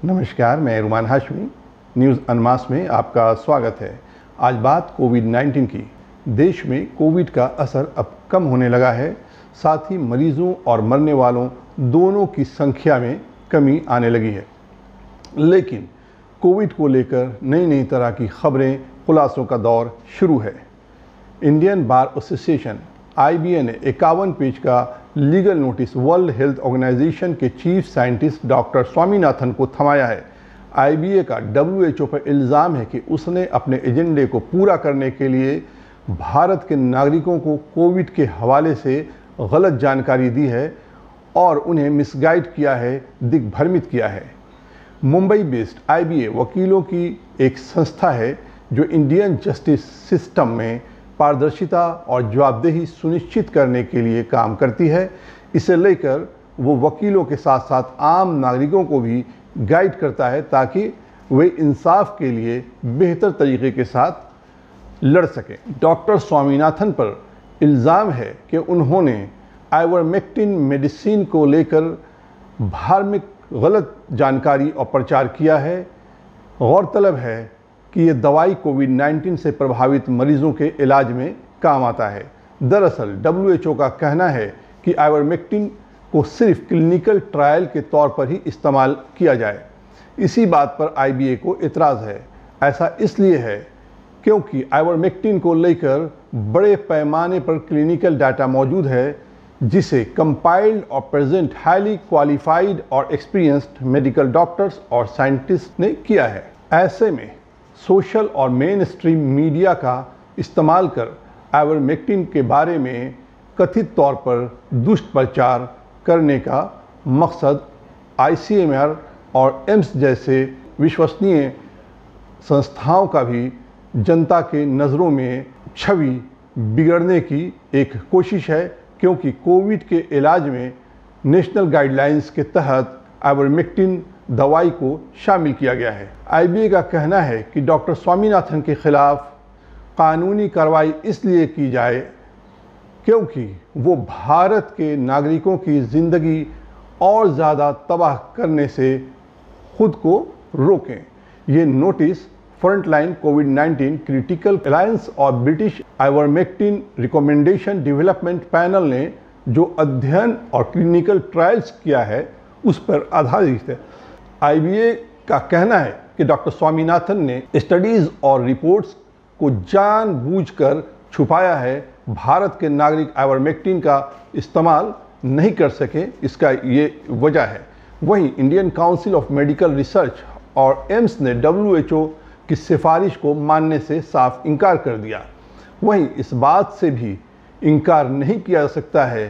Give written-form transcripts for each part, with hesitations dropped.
नमस्कार, मैं रुमान हाशमी। न्यूज़ अनमास में आपका स्वागत है। आज बात कोविड-19 की। देश में कोविड का असर अब कम होने लगा है, साथ ही मरीजों और मरने वालों दोनों की संख्या में कमी आने लगी है। लेकिन कोविड को लेकर नई नई तरह की खबरें, खुलासों का दौर शुरू है। इंडियन बार एसोसिएशन IBA ने 51 पेज का legal notice World Health Organization के चीफ साइंटिस्ट डॉक्टर स्वामीनाथन को थमाया है। IBA का WHO पर इल्ज़ाम है कि उसने अपने एजेंडे को पूरा करने के लिए भारत के नागरिकों को कोविड के हवाले से गलत जानकारी दी है और उन्हें मिसगाइड किया है, दिग्भ्रमित किया है। मुंबई बेस्ड IBA वकीलों की एक संस्था है जो इंडियन जस्टिस सिस्टम में पारदर्शिता और जवाबदेही सुनिश्चित करने के लिए काम करती है। इसे लेकर वो वकीलों के साथ साथ आम नागरिकों को भी गाइड करता है ताकि वे इंसाफ के लिए बेहतर तरीके के साथ लड़ सकें। डॉक्टर स्वामीनाथन पर इल्ज़ाम है कि उन्होंने आइवरमेक्टिन मेडिसिन को लेकर धार्मिक गलत जानकारी और प्रचार किया है। गौरतलब है कि ये दवाई कोविड-19 से प्रभावित मरीजों के इलाज में काम आता है। दरअसल WHO का कहना है कि आइवरमेक्टिन को सिर्फ क्लिनिकल ट्रायल के तौर पर ही इस्तेमाल किया जाए। इसी बात पर IBA को इतराज़ है। ऐसा इसलिए है क्योंकि आइवरमेक्टिन को लेकर बड़े पैमाने पर क्लिनिकल डाटा मौजूद है, जिसे कंपाइल्ड और प्रेजेंट हाईली क्वालिफाइड और एक्सपीरियंस्ड मेडिकल डॉक्टर्स और साइंटिस्ट ने किया है। ऐसे में सोशल और मेन स्ट्रीम मीडिया का इस्तेमाल कर आइवरमेक्टिन के बारे में कथित तौर पर दुष्प्रचार करने का मकसद ICMR और एम्स जैसे विश्वसनीय संस्थाओं का भी जनता के नज़रों में छवि बिगड़ने की एक कोशिश है, क्योंकि कोविड के इलाज में नेशनल गाइडलाइंस के तहत आइवरमेक्टिन दवाई को शामिल किया गया है। IBA का कहना है कि डॉक्टर स्वामीनाथन के खिलाफ कानूनी कार्रवाई इसलिए की जाए क्योंकि वो भारत के नागरिकों की ज़िंदगी और ज़्यादा तबाह करने से खुद को रोकें। ये नोटिस फ्रंटलाइन कोविड-19 क्रिटिकल अलायंस और British ivermectin recommendation development panel ने जो अध्ययन और क्लिनिकल ट्रायल्स किया है उस पर आधारित है। IBA का कहना है कि डॉक्टर स्वामीनाथन ने स्टडीज़ और रिपोर्ट्स को जानबूझकर छुपाया है। भारत के नागरिक आइवरमेक्टिन का इस्तेमाल नहीं कर सके, इसका ये वजह है। वहीं Indian council of medical research और एम्स ने WHO की सिफारिश को मानने से साफ इनकार कर दिया। वहीं इस बात से भी इनकार नहीं किया जा सकता है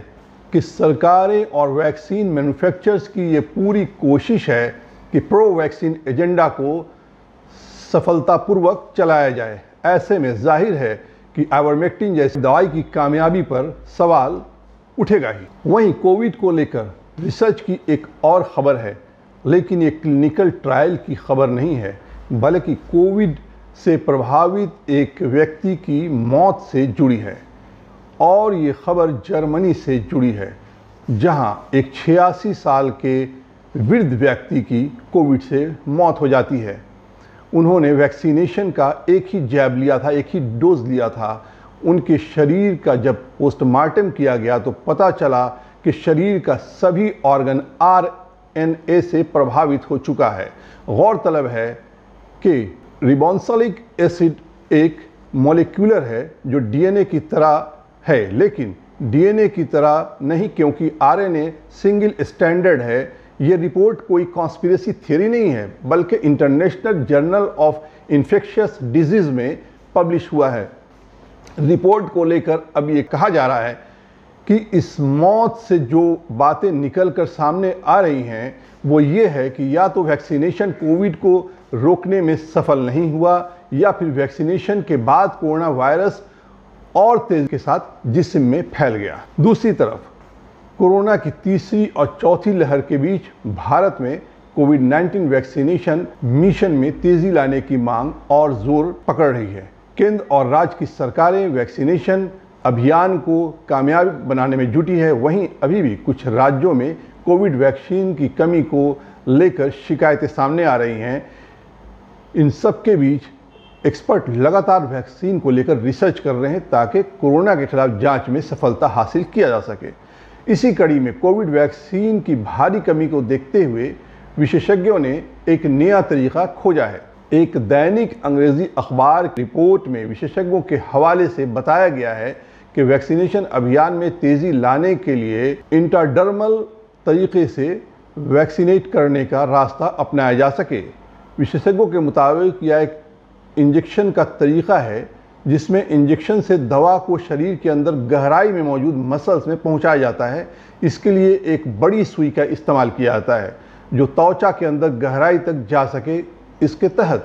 कि सरकारें और वैक्सीन मैन्युफैक्चरर्स की ये पूरी कोशिश है कि प्रो वैक्सीन एजेंडा को सफलतापूर्वक चलाया जाए। ऐसे में जाहिर है कि आइवरमेक्टिन जैसी दवाई की कामयाबी पर सवाल उठेगा ही। वहीं कोविड को लेकर रिसर्च की एक और ख़बर है, लेकिन ये क्लिनिकल ट्रायल की खबर नहीं है, बल्कि कोविड से प्रभावित एक व्यक्ति की मौत से जुड़ी है। और ये खबर जर्मनी से जुड़ी है, जहां एक 86 साल के वृद्ध व्यक्ति की कोविड से मौत हो जाती है। उन्होंने वैक्सीनेशन का एक ही जैब लिया था, एक ही डोज लिया था। उनके शरीर का जब पोस्टमार्टम किया गया तो पता चला कि शरीर का सभी ऑर्गन RNA से प्रभावित हो चुका है। गौरतलब है कि रिबोन्युक्लिक एसिड एक मॉलिक्यूलर है जो DNA की तरह है, लेकिन DNA की तरह नहीं, क्योंकि RNA सिंगल स्टैंडर्ड है। ये रिपोर्ट कोई कॉन्स्पिरेसी थ्योरी नहीं है, बल्कि international journal of infectious disease में पब्लिश हुआ है। रिपोर्ट को लेकर अब ये कहा जा रहा है कि इस मौत से जो बातें निकल कर सामने आ रही हैं वो ये है कि या तो वैक्सीनेशन कोविड को रोकने में सफल नहीं हुआ, या फिर वैक्सीनेशन के बाद कोरोना वायरस और तेजी के साथ जिस्म में फैल गया। दूसरी तरफ कोरोना की तीसरी और चौथी लहर के बीच भारत में कोविड-19 वैक्सीनेशन मिशन में तेजी लाने की मांग और जोर पकड़ रही है। केंद्र और राज्य की सरकारें वैक्सीनेशन अभियान को कामयाब बनाने में जुटी है। वहीं अभी भी कुछ राज्यों में कोविड वैक्सीन की कमी को लेकर शिकायतें सामने आ रही हैं, इन सब के बीच एक्सपर्ट लगातार वैक्सीन को लेकर रिसर्च कर रहे हैं ताकि कोरोना के खिलाफ जांच में सफलता हासिल किया जा सके। इसी कड़ी में कोविड वैक्सीन की भारी कमी को देखते हुए विशेषज्ञों ने एक नया तरीका खोजा है। एक दैनिक अंग्रेजी अखबार की रिपोर्ट में विशेषज्ञों के हवाले से बताया गया है कि वैक्सीनेशन अभियान में तेज़ी लाने के लिए इंट्राडर्मल तरीके से वैक्सीनेट करने का रास्ता अपनाया जा सके। विशेषज्ञों के मुताबिक यह एक इंजेक्शन का तरीका है जिसमें इंजेक्शन से दवा को शरीर के अंदर गहराई में मौजूद मसल्स में पहुंचाया जाता है। इसके लिए एक बड़ी सुई का इस्तेमाल किया जाता है जो त्वचा के अंदर गहराई तक जा सके। इसके तहत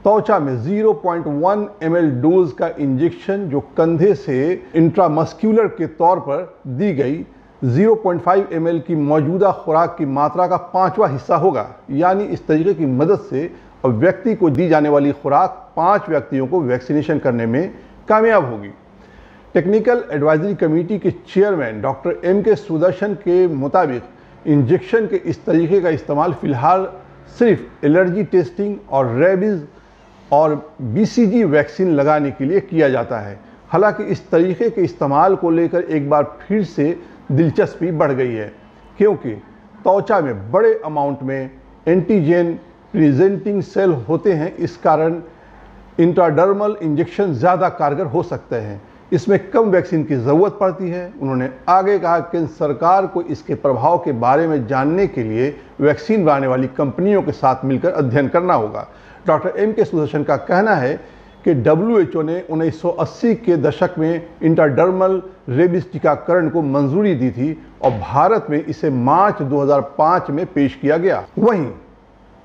त्वचा में 0.1 ml डोज का इंजेक्शन जो कंधे से इंट्रामस्क्यूलर के तौर पर दी गई 0.5 ml की मौजूदा खुराक की मात्रा का 5वां हिस्सा होगा। यानी इस तरीके की मदद से व्यक्ति को दी जाने वाली खुराक 5 व्यक्तियों को वैक्सीनेशन करने में कामयाब होगी। टेक्निकल एडवाइजरी कमेटी के चेयरमैन डॉक्टर M.K. सुदर्शन के मुताबिक इंजेक्शन के इस तरीके का इस्तेमाल फिलहाल सिर्फ एलर्जी टेस्टिंग और रेबीज और BCG वैक्सीन लगाने के लिए किया जाता है। हालांकि इस तरीके के इस्तेमाल को लेकर एक बार फिर से दिलचस्पी बढ़ गई है क्योंकि त्वचा में बड़े अमाउंट में एंटीजन प्रेजेंटिंग सेल होते हैं। इस कारण इंट्राडर्मल इंजेक्शन ज़्यादा कारगर हो सकते हैं। इसमें कम वैक्सीन की ज़रूरत पड़ती है। उन्होंने आगे कहा कि सरकार को इसके प्रभाव के बारे में जानने के लिए वैक्सीन बनाने वाली कंपनियों के साथ मिलकर अध्ययन करना होगा। Doctor M.K. सुदर्शन का कहना है कि WHO ने 1980 के दशक में इंट्राडर्मल रेबीज टीकाकरण को मंजूरी दी थी और भारत में इसे मार्च 2005 में पेश किया गया। वहीं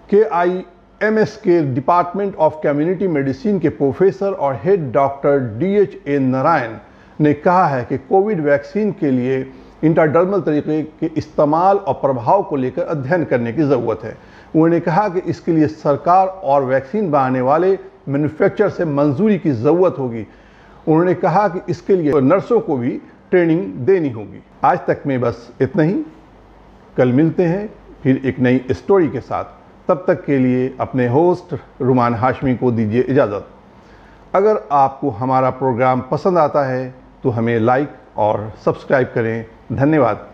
KIMS के डिपार्टमेंट ऑफ कम्युनिटी मेडिसिन के प्रोफेसर और हेड डॉक्टर DHA नारायण ने कहा है कि कोविड वैक्सीन के लिए इंट्राडर्मल तरीके के इस्तेमाल और प्रभाव को लेकर अध्ययन करने की ज़रूरत है। उन्होंने कहा कि इसके लिए सरकार और वैक्सीन बनाने वाले मैन्युफैक्चरर से मंजूरी की ज़रूरत होगी। उन्होंने कहा कि इसके लिए नर्सों को भी ट्रेनिंग देनी होगी। आज तक में बस इतना ही। कल मिलते हैं फिर एक नई स्टोरी के साथ। तब तक के लिए अपने होस्ट रुमान हाशमी को दीजिए इजाज़त। अगर आपको हमारा प्रोग्राम पसंद आता है तो हमें लाइक और सब्सक्राइब करें। धन्यवाद।